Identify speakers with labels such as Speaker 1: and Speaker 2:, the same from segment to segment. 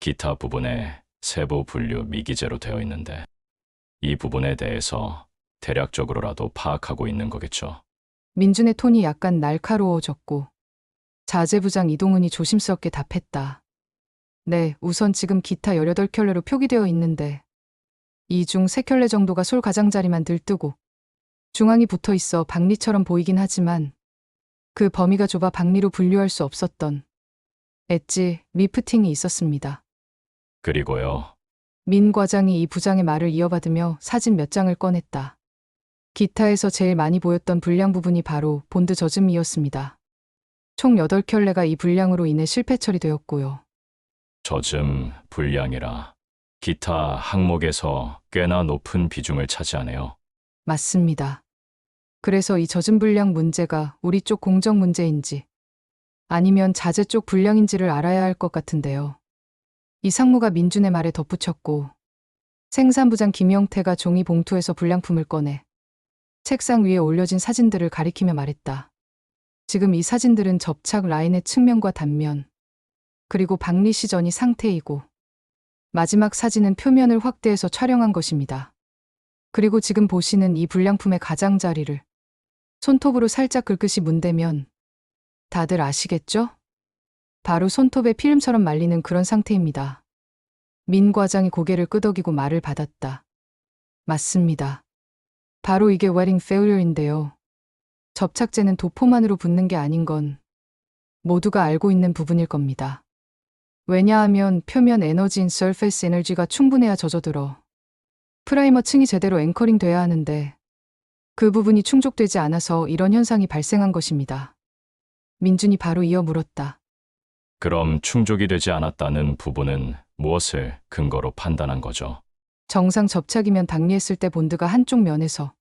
Speaker 1: 기타 부분에 세부 분류 미기재로 되어 있는데 이 부분에 대해서 대략적으로라도 파악하고 있는 거겠죠.
Speaker 2: 민준의 톤이 약간 날카로워졌고 자재부장 이동훈이 조심스럽게 답했다. 네, 우선 지금 기타 18켤레로 표기되어 있는데 이 중 3켤레 정도가 솔 가장자리만 들뜨고 중앙이 붙어 있어 박리처럼 보이긴 하지만 그 범위가 좁아 박리로 분류할 수 없었던 엣지, 리프팅이 있었습니다.
Speaker 1: 그리고요.
Speaker 2: 민 과장이 이 부장의 말을 이어받으며 사진 몇 장을 꺼냈다. 기타에서 제일 많이 보였던 불량 부분이 바로 본드 젖음이었습니다. 총 8켤레가 이 불량으로 인해 실패 처리되었고요.
Speaker 1: 젖음 불량이라 기타 항목에서 꽤나 높은 비중을 차지하네요.
Speaker 2: 맞습니다. 그래서 이 젖은 불량 문제가 우리 쪽 공정 문제인지 아니면 자재 쪽 불량인지를 알아야 할 것 같은데요. 이 상무가 민준의 말에 덧붙였고 생산부장 김영태가 종이 봉투에서 불량품을 꺼내 책상 위에 올려진 사진들을 가리키며 말했다. 지금 이 사진들은 접착 라인의 측면과 단면, 그리고 박리 시전이 상태이고 마지막 사진은 표면을 확대해서 촬영한 것입니다. 그리고 지금 보시는 이 불량품의 가장자리를 손톱으로 살짝 긁듯이 문대면 다들 아시겠죠? 바로 손톱에 필름처럼 말리는 그런 상태입니다. 민 과장이 고개를 끄덕이고 말을 받았다. 맞습니다. 바로 이게 웨딩 페일러인데요. 접착제는 도포만으로 붙는 게 아닌 건 모두가 알고 있는 부분일 겁니다. 왜냐하면 표면 에너지인 surface 에너지가 충분해야 젖어들어 프라이머 층이 제대로 앵커링 돼야 하는데 그 부분이 충족되지 않아서 이런 현상이 발생한 것입니다. 민준이 바로 이어 물었다.
Speaker 1: 그럼 충족이 되지 않았다는 부분은 무엇을 근거로 판단한 거죠?
Speaker 2: 정상 접착이면 박리했을 때 본드가 한쪽 면에서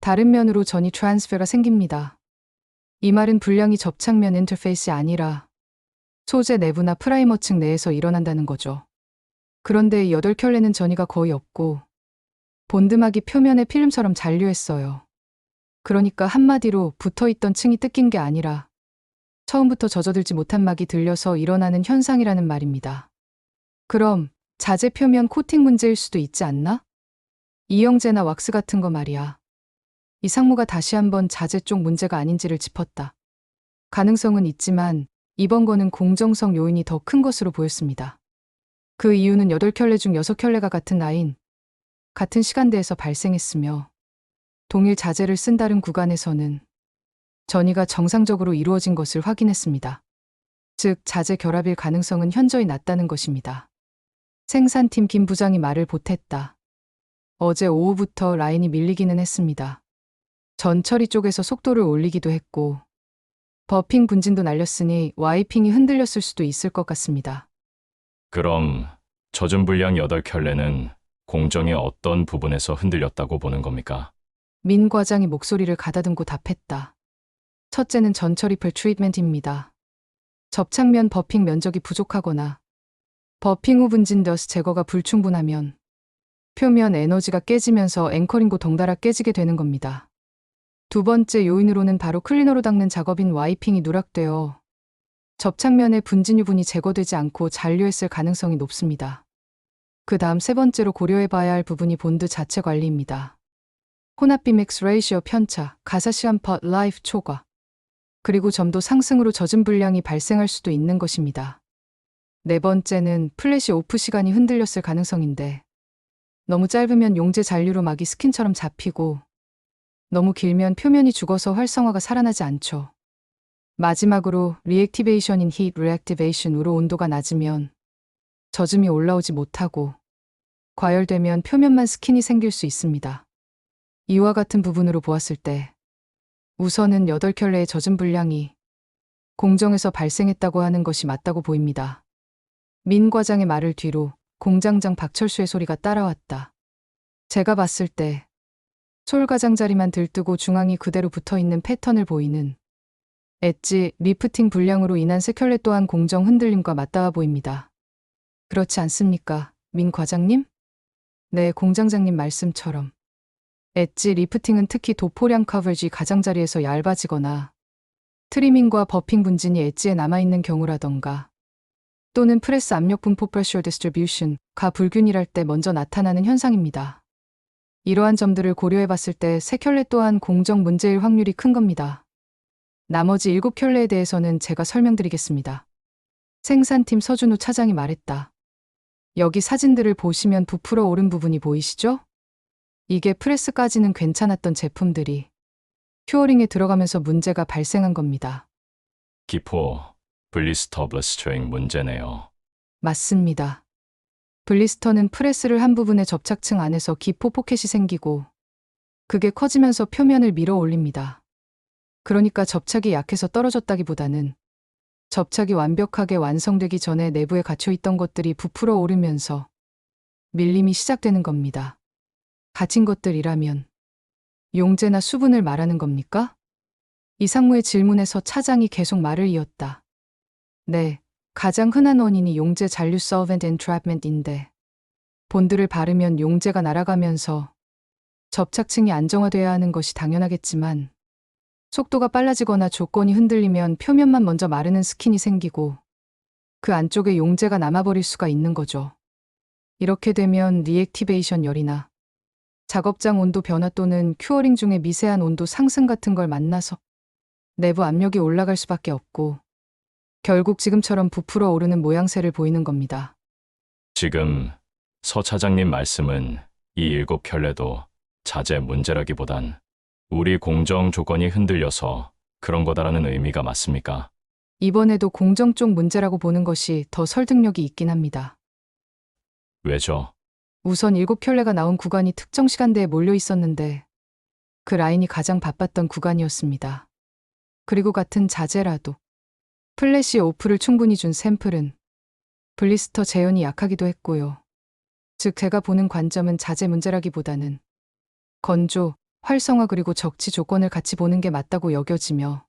Speaker 2: 다른 면으로 전이 트랜스퍼가 생깁니다. 이 말은 불량이 접착면 인터페이스이 아니라 소재 내부나 프라이머 층 내에서 일어난다는 거죠. 그런데 이 8켤레는 전이가 거의 없고 본드막이 표면에 필름처럼 잔류했어요. 그러니까 한마디로 붙어있던 층이 뜯긴 게 아니라 처음부터 젖어들지 못한 막이 들려서 일어나는 현상이라는 말입니다. 그럼 자재 표면 코팅 문제일 수도 있지 않나? 이영재나 왁스 같은 거 말이야. 이 상무가 다시 한번 자재 쪽 문제가 아닌지를 짚었다. 가능성은 있지만 이번 거는 공정성 요인이 더 큰 것으로 보였습니다. 그 이유는 8켤레 중 6켤레가 같은 라인, 같은 시간대에서 발생했으며 동일 자재를 쓴 다른 구간에서는 전이가 정상적으로 이루어진 것을 확인했습니다. 즉 자재 결합일 가능성은 현저히 낮다는 것입니다. 생산팀 김 부장이 말을 보탰다. 어제 오후부터 라인이 밀리기는 했습니다. 전처리 쪽에서 속도를 올리기도 했고 버핑 분진도 날렸으니 와이핑이 흔들렸을 수도 있을 것 같습니다.
Speaker 1: 그럼 젖은 불량 8켤레는 공정의 어떤 부분에서 흔들렸다고 보는 겁니까?
Speaker 2: 민 과장이 목소리를 가다듬고 답했다. 첫째는 전처리펠 트리트먼트입니다. 접착면 버핑 면적이 부족하거나 버핑 후 분진 더스 제거가 불충분하면 표면 에너지가 깨지면서 앵커링고 덩달아 깨지게 되는 겁니다. 두 번째 요인으로는 바로 클리너로 닦는 작업인 와이핑이 누락되어 접착면의 분진 유분이 제거되지 않고 잔류했을 가능성이 높습니다. 그 다음 세 번째로 고려해봐야 할 부분이 본드 자체 관리입니다. 혼합비 맥스 레이시오 편차, 가사시간 퍼 라이프 초과, 그리고 점도 상승으로 젖은 불량이 발생할 수도 있는 것입니다. 네 번째는 플랫이 오프 시간이 흔들렸을 가능성인데 너무 짧으면 용재 잔류로 막이 스킨처럼 잡히고 너무 길면 표면이 죽어서 활성화가 살아나지 않죠. 마지막으로 리액티베이션인 히트 리액티베이션으로 온도가 낮으면 젖음이 올라오지 못하고 과열되면 표면만 스킨이 생길 수 있습니다. 이와 같은 부분으로 보았을 때 우선은 8켤레의 젖은 불량이 공정에서 발생했다고 하는 것이 맞다고 보입니다. 민 과장의 말을 뒤로 공장장 박철수의 소리가 따라왔다. 제가 봤을 때 솔 가장자리만 들뜨고 중앙이 그대로 붙어있는 패턴을 보이는 엣지, 리프팅 불량으로 인한 3켤레 또한 공정 흔들림과 맞닿아 보입니다. 그렇지 않습니까, 민 과장님? 네, 공장장님 말씀처럼 엣지 리프팅은 특히 도포량 커버지 가장자리에서 얇아지거나 트리밍과 버핑 분진이 엣지에 남아있는 경우라던가 또는 프레스 압력 분포 pressure distribution가 불균일할 때 먼저 나타나는 현상입니다. 이러한 점들을 고려해 봤을 때 3켤레 또한 공정 문제일 확률이 큰 겁니다. 나머지 7켤레에 대해서는 제가 설명드리겠습니다. 생산팀 서준우 차장이 말했다. 여기 사진들을 보시면 부풀어 오른 부분이 보이시죠? 이게 프레스까지는 괜찮았던 제품들이 큐어링에 들어가면서 문제가 발생한 겁니다.
Speaker 1: 기포, 블리스터 블러스터링 문제네요.
Speaker 2: 맞습니다. 블리스터는 프레스를 한 부분의 접착층 안에서 기포 포켓이 생기고 그게 커지면서 표면을 밀어 올립니다. 그러니까 접착이 약해서 떨어졌다기보다는 접착이 완벽하게 완성되기 전에 내부에 갇혀 있던 것들이 부풀어 오르면서 밀림이 시작되는 겁니다. 갇힌 것들이라면 용제나 수분을 말하는 겁니까? 이상무의 질문에서 차장이 계속 말을 이었다. 네, 가장 흔한 원인이 용제 잔류 solvent entrapment인데 본드를 바르면 용제가 날아가면서 접착층이 안정화돼야 하는 것이 당연하겠지만 속도가 빨라지거나 조건이 흔들리면 표면만 먼저 마르는 스킨이 생기고 그 안쪽에 용제가 남아버릴 수가 있는 거죠. 이렇게 되면 리액티베이션 열이나 작업장 온도 변화 또는 큐어링 중에 미세한 온도 상승 같은 걸 만나서 내부 압력이 올라갈 수밖에 없고 결국 지금처럼 부풀어 오르는 모양새를 보이는 겁니다.
Speaker 1: 지금 서 차장님 말씀은 이 7켤레도 자재 문제라기보단 우리 공정 조건이 흔들려서 그런 거다라는 의미가 맞습니까?
Speaker 2: 이번에도 공정 쪽 문제라고 보는 것이 더 설득력이 있긴 합니다.
Speaker 1: 왜죠?
Speaker 2: 우선 7켤레가 나온 구간이 특정 시간대에 몰려 있었는데 그 라인이 가장 바빴던 구간이었습니다. 그리고 같은 자재라도 플래시 오프를 충분히 준 샘플은 블리스터 재현이 약하기도 했고요. 즉 제가 보는 관점은 자재 문제라기보다는 건조, 활성화 그리고 적치 조건을 같이 보는 게 맞다고 여겨지며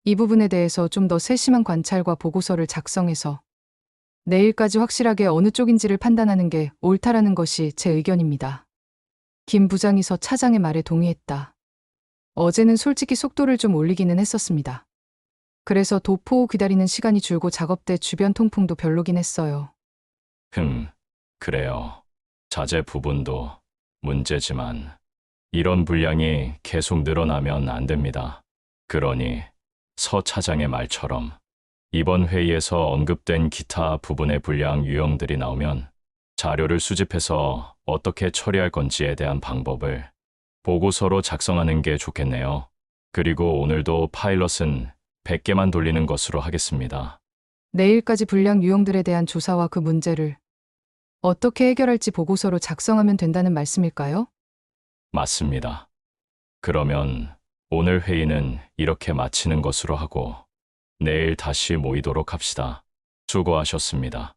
Speaker 2: 이 부분에 대해서 좀 더 세심한 관찰과 보고서를 작성해서 내일까지 확실하게 어느 쪽인지를 판단하는 게 옳다라는 것이 제 의견입니다. 김 부장이 서 차장의 말에 동의했다. 어제는 솔직히 속도를 좀 올리기는 했었습니다. 그래서 도포 후 기다리는 시간이 줄고 작업대 주변 통풍도 별로긴 했어요.
Speaker 1: 그래요. 자재 부분도 문제지만 이런 분량이 계속 늘어나면 안 됩니다. 그러니 서 차장의 말처럼 이번 회의에서 언급된 기타 부분의 분량 유형들이 나오면 자료를 수집해서 어떻게 처리할 건지에 대한 방법을 보고서로 작성하는 게 좋겠네요. 그리고 오늘도 파일럿은 100개만 돌리는 것으로 하겠습니다.
Speaker 2: 내일까지 분량 유형들에 대한 조사와 그 문제를 어떻게 해결할지 보고서로 작성하면 된다는 말씀일까요?
Speaker 1: 맞습니다. 그러면 오늘 회의는 이렇게 마치는 것으로 하고 내일 다시 모이도록 합시다. 수고하셨습니다.